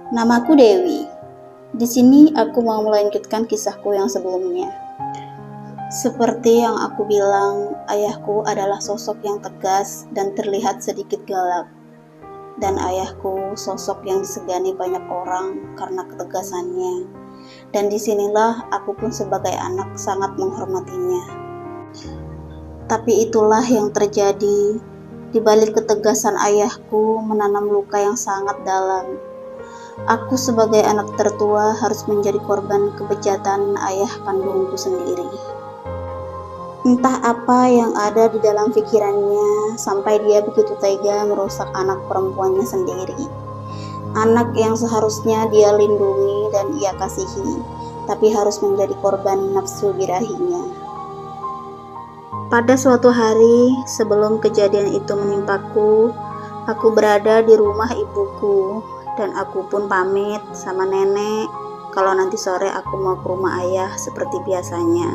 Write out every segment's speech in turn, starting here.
Namaku Dewi. Di sini aku mau melanjutkan kisahku yang sebelumnya. Seperti yang aku bilang, ayahku adalah sosok yang tegas dan terlihat sedikit galak. Dan ayahku sosok yang disegani banyak orang karena ketegasannya. Dan disinilah aku pun sebagai anak sangat menghormatinya. Tapi itulah yang terjadi. Di balik ketegasan ayahku menanam luka yang sangat dalam. Aku sebagai anak tertua harus menjadi korban kebejatan ayah kandungku sendiri. Entah apa yang ada di dalam pikirannya sampai dia begitu tega merusak anak perempuannya sendiri. Anak yang seharusnya dia lindungi dan ia kasihi, tapi harus menjadi korban nafsu birahinya. Pada suatu hari sebelum kejadian itu menimpaku, aku berada di rumah ibuku. Dan aku pun pamit sama nenek kalau nanti sore aku mau ke rumah ayah seperti biasanya.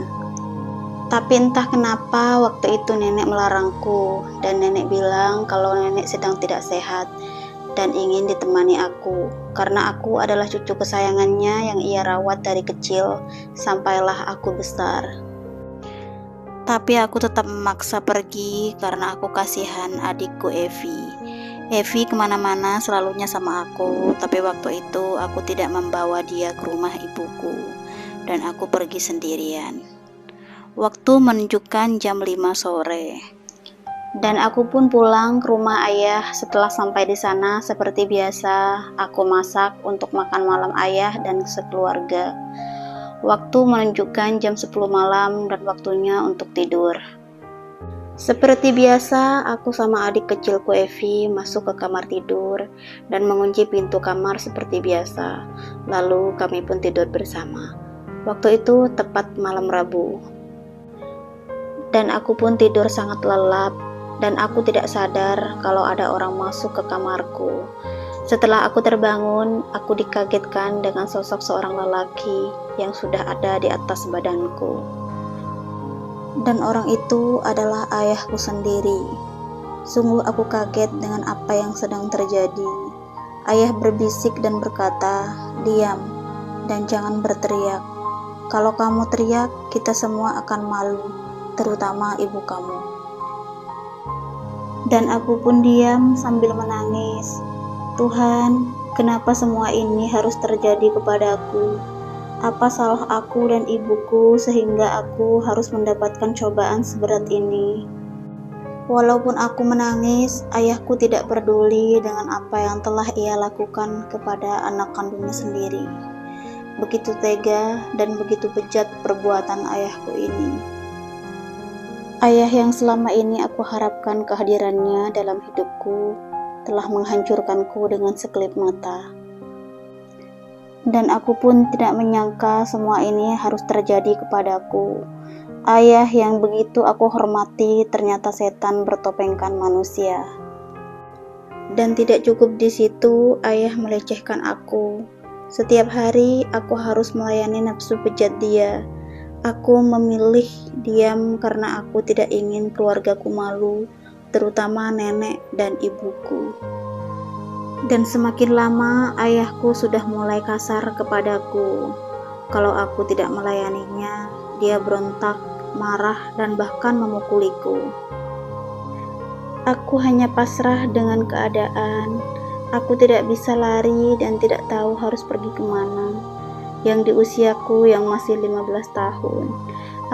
Tapi entah kenapa waktu itu nenek melarangku dan nenek bilang kalau nenek sedang tidak sehat dan ingin ditemani aku karena aku adalah cucu kesayangannya yang ia rawat dari kecil sampailah aku besar. Tapi aku tetap memaksa pergi karena aku kasihan adikku Evi. Evi kemana-mana selalunya sama aku, tapi waktu itu aku tidak membawa dia ke rumah ibuku, dan aku pergi sendirian. Waktu menunjukkan jam 5 sore, dan aku pun pulang ke rumah ayah. Setelah sampai di sana, seperti biasa, aku masak untuk makan malam ayah dan sekeluarga. Waktu menunjukkan jam 10 malam dan waktunya untuk tidur. Seperti biasa, aku sama adik kecilku Evi masuk ke kamar tidur dan mengunci pintu kamar seperti biasa. Lalu kami pun tidur bersama. Waktu itu tepat malam Rabu. Dan aku pun tidur sangat lelap dan aku tidak sadar kalau ada orang masuk ke kamarku. Setelah aku terbangun, aku dikagetkan dengan sosok seorang lelaki yang sudah ada di atas badanku. Dan orang itu adalah ayahku sendiri. Sungguh aku kaget dengan apa yang sedang terjadi. Ayah berbisik dan berkata, "Diam dan jangan berteriak. Kalau kamu teriak, kita semua akan malu, terutama ibu kamu." Dan aku pun diam sambil menangis. Tuhan, kenapa semua ini harus terjadi kepadaku? Apa salah aku dan ibuku sehingga aku harus mendapatkan cobaan seberat ini? Walaupun aku menangis, ayahku tidak peduli dengan apa yang telah ia lakukan kepada anak kandungnya sendiri. Begitu tega dan begitu bejat perbuatan ayahku ini. Ayah yang selama ini aku harapkan kehadirannya dalam hidupku telah menghancurkanku dengan sekelip mata. Dan aku pun tidak menyangka semua ini harus terjadi kepadaku. Ayah yang begitu aku hormati ternyata setan bertopengkan manusia. Dan tidak cukup di situ, ayah melecehkan aku. Setiap hari aku harus melayani nafsu bejat dia. Aku memilih diam karena aku tidak ingin keluargaku malu, terutama nenek dan ibuku. Dan semakin lama ayahku sudah mulai kasar kepadaku. Kalau aku tidak melayaninya, dia berontak, marah, dan bahkan memukuliku. Aku hanya pasrah dengan keadaan. Aku tidak bisa lari dan tidak tahu harus pergi kemana. Yang di usiaku yang masih 15 tahun,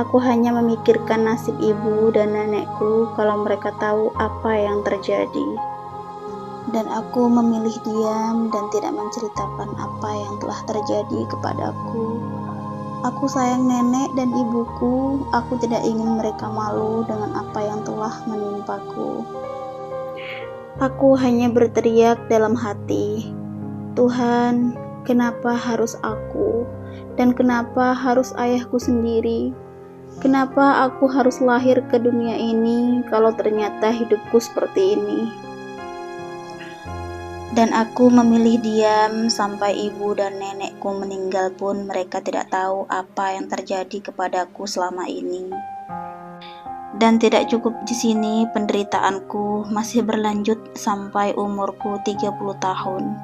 aku hanya memikirkan nasib ibu dan nenekku kalau mereka tahu apa yang terjadi. Dan aku memilih diam dan tidak menceritakan apa yang telah terjadi kepadaku. Aku sayang nenek dan ibuku. Aku tidak ingin mereka malu dengan apa yang telah menimpaku. Aku hanya berteriak dalam hati, "Tuhan, kenapa harus aku? Dan kenapa harus ayahku sendiri? Kenapa aku harus lahir ke dunia ini kalau ternyata hidupku seperti ini?" Dan aku memilih diam sampai ibu dan nenekku meninggal pun mereka tidak tahu apa yang terjadi kepadaku selama ini. Dan tidak cukup di sini, penderitaanku masih berlanjut sampai umurku 30 tahun.